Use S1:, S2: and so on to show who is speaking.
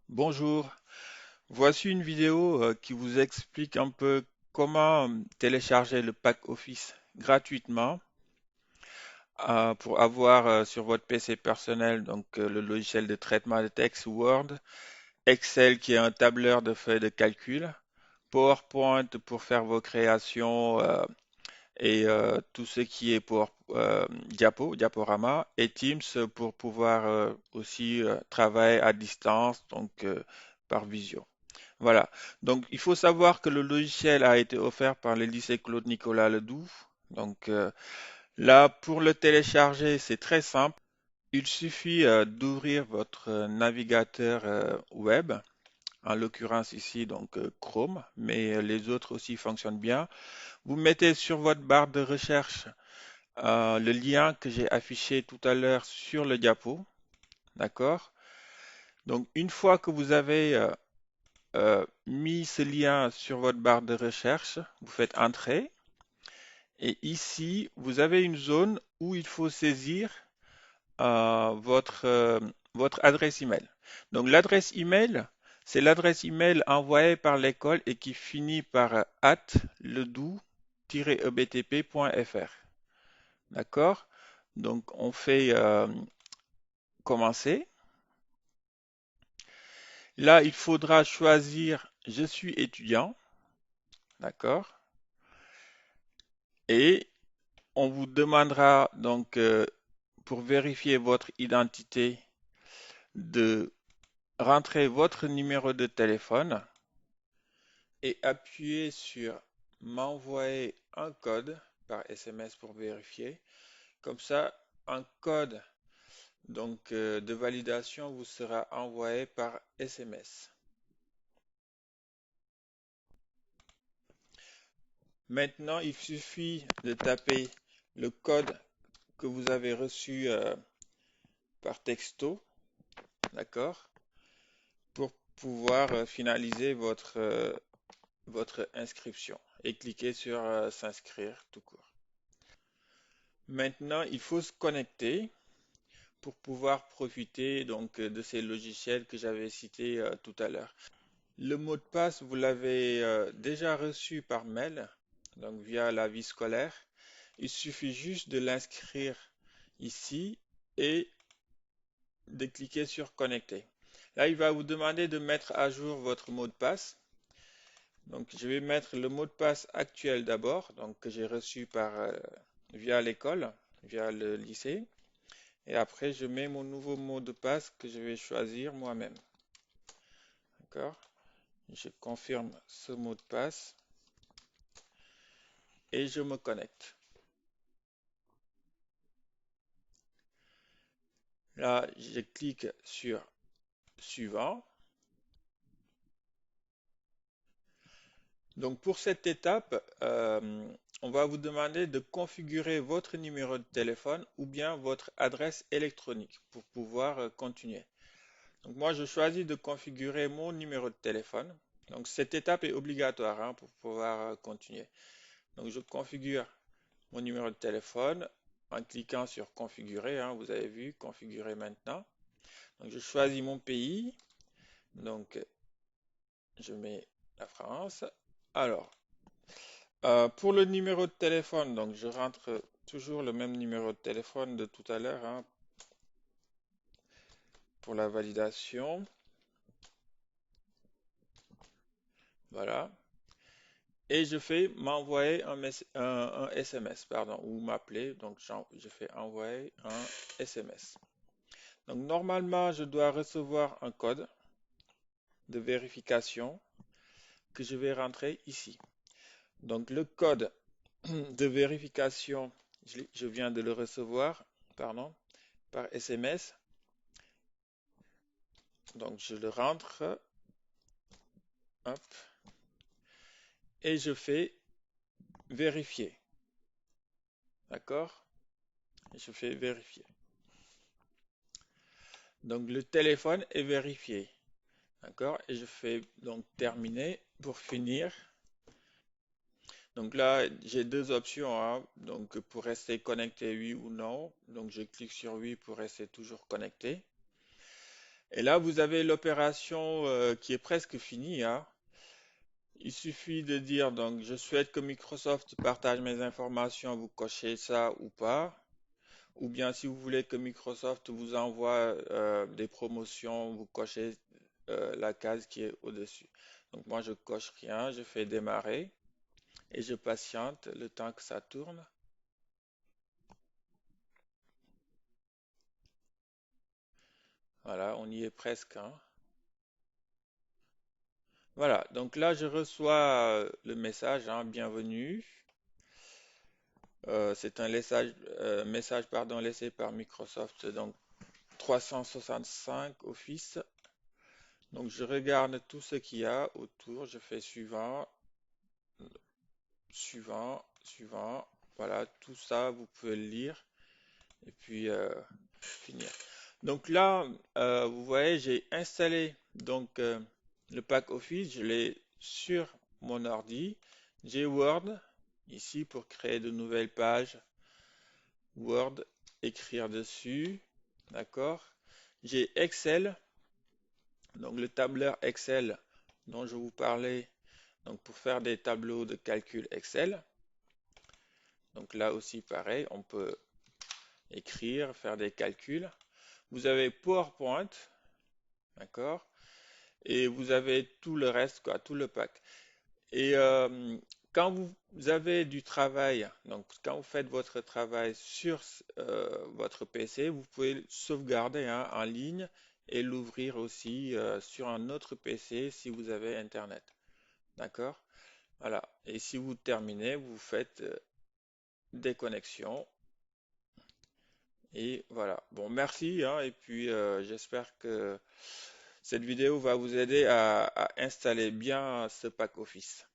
S1: Bonjour, voici une vidéo qui vous explique un peu comment télécharger le pack Office gratuitement pour avoir sur votre PC personnel le logiciel de traitement de texte Word, Excel qui est un tableur de feuilles de calcul, PowerPoint pour faire vos créations et tout ce qui est pour diaporama et Teams pour pouvoir aussi travailler à distance par visio. Voilà. Donc, il faut savoir que le logiciel a été offert par le lycée Claude Nicolas Ledoux. Donc, là, pour le télécharger, c'est très simple. Il suffit d'ouvrir votre navigateur web, en l'occurrence ici, Chrome, mais les autres aussi fonctionnent bien. Vous mettez sur votre barre de recherche le lien que j'ai affiché tout à l'heure sur le diapo. D'accord? Donc, une fois que vous avez mis ce lien sur votre barre de recherche, vous faites Entrée et ici, vous avez une zone où il faut saisir votre adresse email. Donc l'adresse email, c'est l'adresse email envoyée par l'école et qui finit par @ledou-ebtp.fr. D'accord? Donc on fait commencer. Là, il faudra choisir je suis étudiant. D'accord? Et on vous demandera pour vérifier votre identité de rentrer votre numéro de téléphone et appuyer sur m'envoyer un code par SMS pour vérifier. Comme ça, un code de validation vous sera envoyé par SMS. Maintenant, il suffit de taper le code que vous avez reçu par texto, d'accord, pour pouvoir finaliser votre inscription et cliquer sur s'inscrire tout court. Maintenant, il faut se connecter pour pouvoir profiter de ces logiciels que j'avais cités tout à l'heure. Le mot de passe, vous l'avez déjà reçu par mail, donc via la vie scolaire. Il suffit juste de l'inscrire ici et de cliquer sur connecter. Là, il va vous demander de mettre à jour votre mot de passe. Donc, je vais mettre le mot de passe actuel d'abord, que j'ai reçu via l'école, via le lycée. Et après, je mets mon nouveau mot de passe que je vais choisir moi-même. D'accord? Je confirme ce mot de passe et je me connecte. Là, je clique sur suivant. Donc, pour cette étape, on va vous demander de configurer votre numéro de téléphone ou bien votre adresse électronique pour pouvoir continuer. Donc, moi, je choisis de configurer mon numéro de téléphone. Donc, cette étape est obligatoire pour pouvoir continuer. Donc, je configure mon numéro de téléphone en cliquant sur configurer. Vous avez vu, configurer maintenant. Donc, je choisis mon pays. Donc, je mets la France. Alors, pour le numéro de téléphone, je rentre toujours le même numéro de téléphone de tout à l'heure pour la validation. Voilà. Et je fais m'envoyer un SMS, pardon, ou m'appeler. Donc, je fais envoyer un SMS. Donc, normalement, je dois recevoir un code de vérification que je vais rentrer ici. Donc, le code de vérification, je viens de le recevoir, pardon, par SMS. Donc, je le rentre, hop, et je fais vérifier. D'accord? Je fais vérifier. Donc, le téléphone est vérifié. D'accord? Et je fais donc terminer pour finir. Donc là, j'ai deux options. Donc, pour rester connecté, oui ou non. Donc, je clique sur oui pour rester toujours connecté. Et là, vous avez l'opération qui est presque finie, hein. Il suffit de dire donc je souhaite que Microsoft partage mes informations, vous cochez ça ou pas. Ou bien si vous voulez que Microsoft vous envoie des promotions, vous cochez la case qui est au-dessus. Donc moi je coche rien, je fais démarrer et je patiente le temps que ça tourne. Voilà, on y est presque, hein. Voilà, donc là je reçois le message, hein, bienvenue. C'est un message pardon, laissé par Microsoft, donc 365 Office. Donc je regarde tout ce qu'il y a autour, je fais suivant, suivant, suivant. Voilà, tout ça, vous pouvez le lire et puis finir. Donc là, vous voyez, j'ai installé donc le pack Office, je l'ai sur mon ordi. J'ai Word ici pour créer de nouvelles pages. Word, écrire dessus, d'accord. J'ai Excel, donc le tableur Excel dont je vous parlais, donc pour faire des tableaux de calcul Excel. Donc là aussi pareil, on peut écrire, faire des calculs. Vous avez PowerPoint, d'accord, et vous avez tout le reste, quoi, tout le pack. Et quand vous avez du travail, donc quand vous faites votre travail sur votre PC, vous pouvez le sauvegarder, hein, en ligne et l'ouvrir aussi sur un autre PC si vous avez Internet. D'accord? Voilà. Et si vous terminez, vous faites des connexions. Et voilà. Bon, merci, hein, et puis j'espère que cette vidéo va vous aider à installer bien ce pack Office.